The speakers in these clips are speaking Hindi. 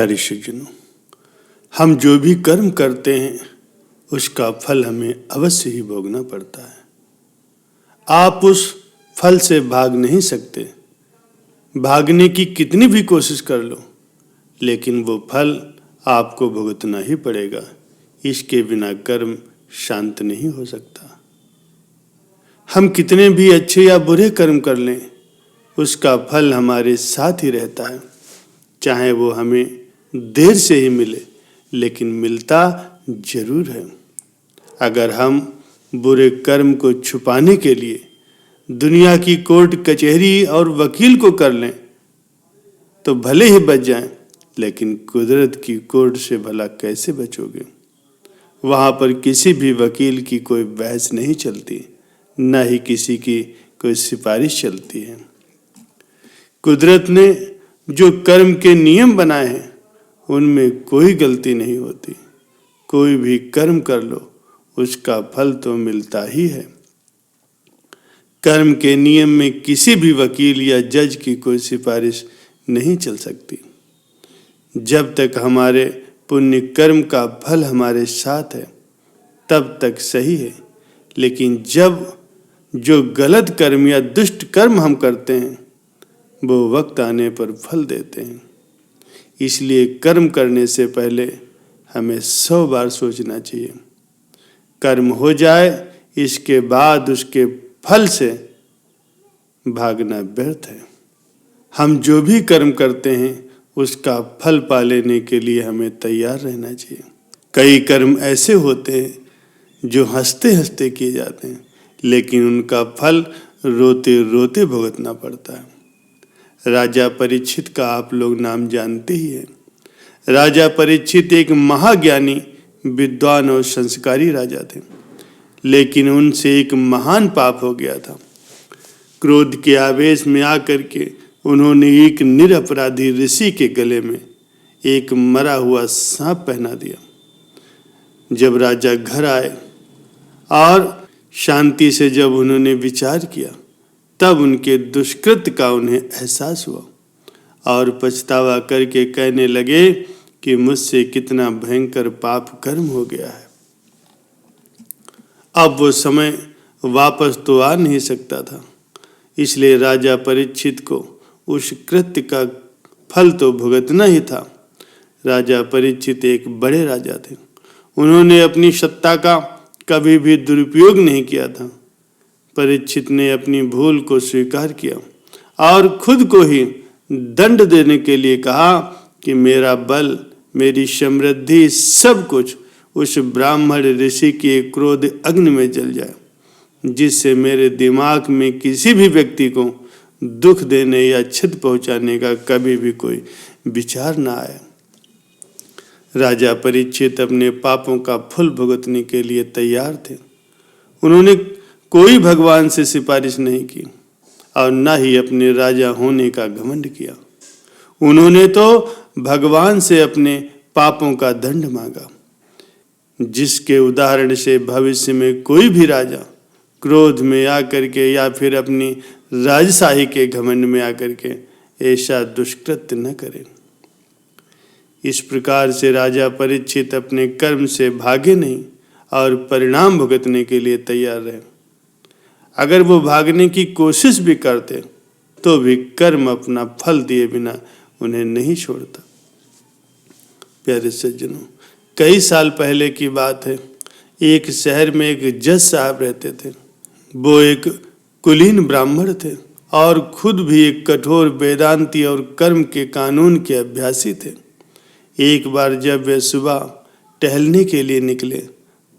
प्यारे सज्जनों, हम जो भी कर्म करते हैं उसका फल हमें अवश्य ही भोगना पड़ता है। आप उस फल से भाग नहीं सकते। भागने की कितनी भी कोशिश कर लो, लेकिन वो फल आपको भुगतना ही पड़ेगा। इसके बिना कर्म शांत नहीं हो सकता। हम कितने भी अच्छे या बुरे कर्म कर लें, उसका फल हमारे साथ ही रहता है। चाहे वो हमें देर से ही मिले, लेकिन मिलता जरूर है। अगर हम बुरे कर्म को छुपाने के लिए दुनिया की कोर्ट कचहरी और वकील को कर लें तो भले ही बच जाएं, लेकिन कुदरत की कोर्ट से भला कैसे बचोगे? वहां पर किसी भी वकील की कोई बहस नहीं चलती, न ही किसी की कोई सिफारिश चलती है। कुदरत ने जो कर्म के नियम बनाए हैं उनमें कोई गलती नहीं होती। कोई भी कर्म कर लो, उसका फल तो मिलता ही है। कर्म के नियम में किसी भी वकील या जज की कोई सिफारिश नहीं चल सकती। जब तक हमारे पुण्य कर्म का फल हमारे साथ है तब तक सही है, लेकिन जब जो गलत कर्म या दुष्ट कर्म हम करते हैं वो वक्त आने पर फल देते हैं। इसलिए कर्म करने से पहले हमें 100 बार सोचना चाहिए। कर्म हो जाए, इसके बाद उसके फल से भागना व्यर्थ है। हम जो भी कर्म करते हैं उसका फल पा लेने के लिए हमें तैयार रहना चाहिए। कई कर्म ऐसे होते हैं जो हंसते हंसते किए जाते हैं, लेकिन उनका फल रोते रोते भुगतना पड़ता है। राजा परीक्षित का आप लोग नाम जानते ही हैं। राजा परीक्षित एक महाज्ञानी, विद्वान और संस्कारी राजा थे, लेकिन उनसे एक महान पाप हो गया था। क्रोध के आवेश में आकर के उन्होंने एक निरपराधी ऋषि के गले में एक मरा हुआ सांप पहना दिया। जब राजा घर आए और शांति से जब उन्होंने विचार किया, तब उनके दुष्कृत्य का उन्हें एहसास हुआ और पछतावा करके कहने लगे कि मुझसे कितना भयंकर पाप कर्म हो गया है। अब वो समय वापस तो आ नहीं सकता था, इसलिए राजा परीक्षित को उस कृत्य का फल तो भुगतना ही था। राजा परीक्षित एक बड़े राजा थे। उन्होंने अपनी सत्ता का कभी भी दुरुपयोग नहीं किया था। परीक्षित ने अपनी भूल को स्वीकार किया और खुद को ही दंड देने के लिए कहा कि मेरा बल, मेरी समृद्धि, सब कुछ उस ब्राह्मण ऋषि के क्रोध अग्नि में जल जाए, जिससे मेरे दिमाग में किसी भी व्यक्ति को दुख देने या क्षति पहुंचाने का कभी भी कोई विचार ना आए। राजा परीक्षित अपने पापों का फल भुगतने के लिए तैयार थे। उन्होंने कोई भगवान से सिफारिश नहीं की और न ही अपने राजा होने का घमंड किया। उन्होंने तो भगवान से अपने पापों का दंड मांगा, जिसके उदाहरण से भविष्य में कोई भी राजा क्रोध में आकर के या फिर अपनी राजशाही के घमंड में आकर के ऐसा दुष्कृत्य न करे। इस प्रकार से राजा परीक्षित अपने कर्म से भागे नहीं और परिणाम भुगतने के लिए तैयार रहे। अगर वो भागने की कोशिश भी करते तो भी कर्म अपना फल दिए बिना उन्हें नहीं छोड़ता। प्यारे सज्जनों, कई साल पहले की बात है। एक शहर में एक जज साहब रहते थे। वो एक कुलीन ब्राह्मण थे और खुद भी एक कठोर वेदांती और कर्म के कानून के अभ्यासी थे। एक बार जब वे सुबह टहलने के लिए निकले,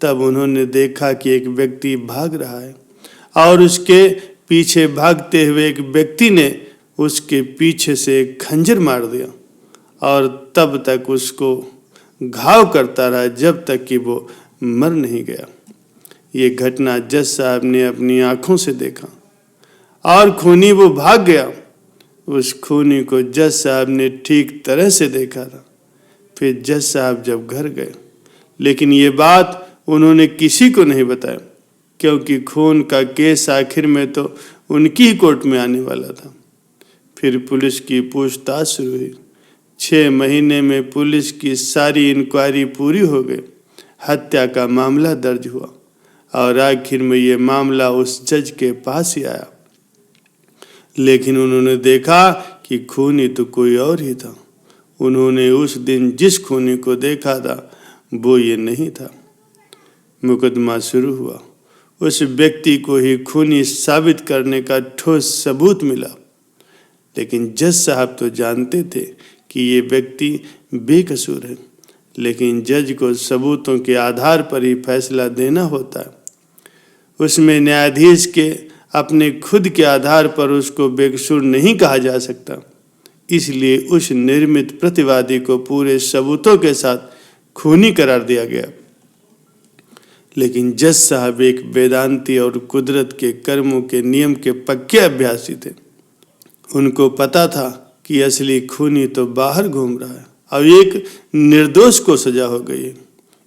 तब उन्होंने देखा कि एक व्यक्ति भाग रहा है और उसके पीछे भागते हुए एक व्यक्ति ने उसके पीछे से एक खंजर मार दिया और तब तक उसको घाव करता रहा जब तक कि वो मर नहीं गया। ये घटना जज साहब ने अपनी आंखों से देखा और खूनी वो भाग गया। उस खूनी को जज साहब ने ठीक तरह से देखा था। फिर जज साहब जब घर गए, लेकिन ये बात उन्होंने किसी को नहीं बताया, क्योंकि खून का केस आखिर में तो उनकी ही कोर्ट में आने वाला था। फिर पुलिस की पूछताछ शुरू हुई। 6 महीने में पुलिस की सारी इंक्वायरी पूरी हो गई, हत्या का मामला दर्ज हुआ और आखिर में ये मामला उस जज के पास ही आया। लेकिन उन्होंने देखा कि खूनी तो कोई और ही था। उन्होंने उस दिन जिस खूनी को देखा था वो ये नहीं था। मुकदमा शुरू हुआ। उस व्यक्ति को ही खूनी साबित करने का ठोस सबूत मिला। लेकिन जज साहब तो जानते थे कि ये व्यक्ति बेकसूर है, लेकिन जज को सबूतों के आधार पर ही फैसला देना होता है। उसमें न्यायाधीश के अपने खुद के आधार पर उसको बेकसूर नहीं कहा जा सकता। इसलिए उस निर्मित प्रतिवादी को पूरे सबूतों के साथ खूनी करार दिया गया। लेकिन जज साहब एक वेदांती और कुदरत के कर्मों के नियम के पक्के अभ्यासी थे। उनको पता था कि असली खूनी तो बाहर घूम रहा है और एक निर्दोष को सजा हो गई है।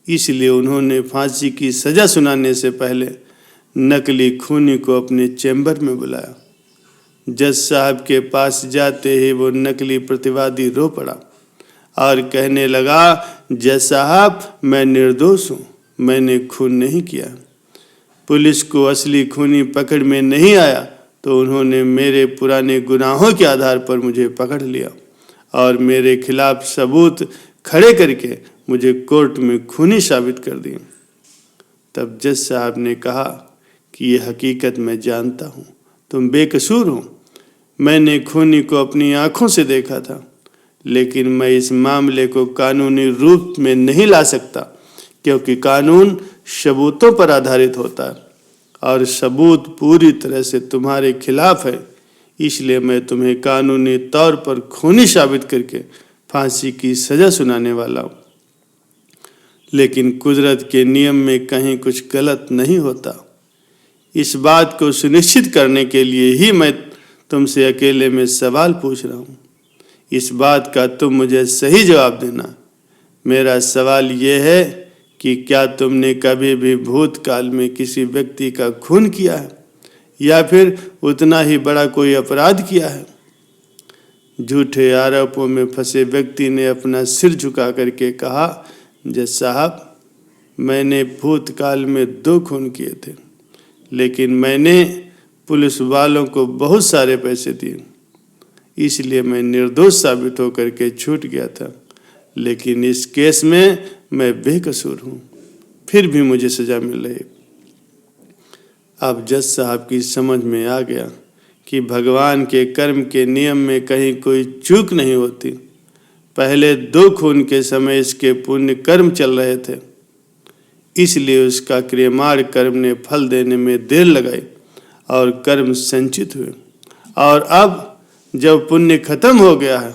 इसलिए उन्होंने फांसी की सजा सुनाने से पहले नकली खूनी को अपने चैम्बर में बुलाया। जज साहब के पास जाते ही वो नकली प्रतिवादी रो पड़ा और कहने लगा, जज साहब मैं निर्दोष हूँ, मैंने खून नहीं किया। पुलिस को असली खूनी पकड़ में नहीं आया तो उन्होंने मेरे पुराने गुनाहों के आधार पर मुझे पकड़ लिया और मेरे खिलाफ सबूत खड़े करके मुझे कोर्ट में खूनी साबित कर दिया। तब जज साहब ने कहा कि ये हकीकत मैं जानता हूँ, तुम बेकसूर हो। मैंने खूनी को अपनी आंखों से देखा था, लेकिन मैं इस मामले को कानूनी रूप में नहीं ला सकता, क्योंकि कानून सबूतों पर आधारित होता है और सबूत पूरी तरह से तुम्हारे खिलाफ है। इसलिए मैं तुम्हें कानूनी तौर पर खूनी साबित करके फांसी की सजा सुनाने वाला हूँ। लेकिन कुदरत के नियम में कहीं कुछ गलत नहीं होता। इस बात को सुनिश्चित करने के लिए ही मैं तुमसे अकेले में सवाल पूछ रहा हूँ। इस बात का तुम मुझे सही जवाब देना। मेरा सवाल ये है कि क्या तुमने कभी भी भूतकाल में किसी व्यक्ति का खून किया है या फिर उतना ही बड़ा कोई अपराध किया है? झूठे आरोपों में फंसे व्यक्ति ने अपना सिर झुका करके कहा, जज साहब मैंने भूतकाल में 2 खून किए थे, लेकिन मैंने पुलिस वालों को बहुत सारे पैसे दिए, इसलिए मैं निर्दोष साबित होकर के छूट गया था। लेकिन इस केस में मैं बेकसूर हूँ, फिर भी मुझे सजा मिल रही। अब जज साहब की समझ में आ गया कि भगवान के कर्म के नियम में कहीं कोई चूक नहीं होती। पहले 2 खून के समय इसके पुण्य कर्म चल रहे थे, इसलिए उसका क्रियमाण कर्म ने फल देने में देर लगाई और कर्म संचित हुए। और अब जब पुण्य खत्म हो गया है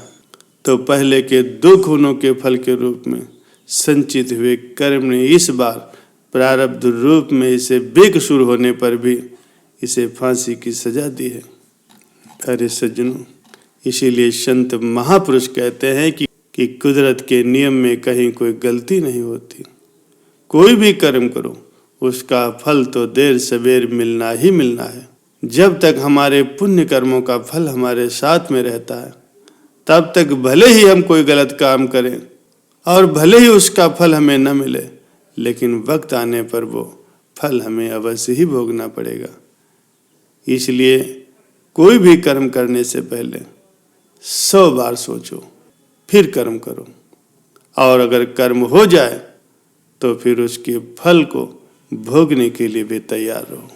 तो पहले के 2 खूनों के फल के रूप में संचित हुए कर्म ने इस बार प्रारब्ध रूप में इसे बेकसूर होने पर भी इसे फांसी की सजा दी है। अरे सज्जनों, इसीलिए संत महापुरुष कहते हैं कि कुदरत के नियम में कहीं कोई गलती नहीं होती। कोई भी कर्म करो उसका फल तो देर सवेर मिलना ही मिलना है। जब तक हमारे पुण्य कर्मों का फल हमारे साथ में रहता है तब तक भले ही हम कोई गलत काम करें और भले ही उसका फल हमें न मिले, लेकिन वक्त आने पर वो फल हमें अवश्य ही भोगना पड़ेगा। इसलिए कोई भी कर्म करने से पहले 100 बार सोचो, फिर कर्म करो, और अगर कर्म हो जाए तो फिर उसके फल को भोगने के लिए भी तैयार रहो।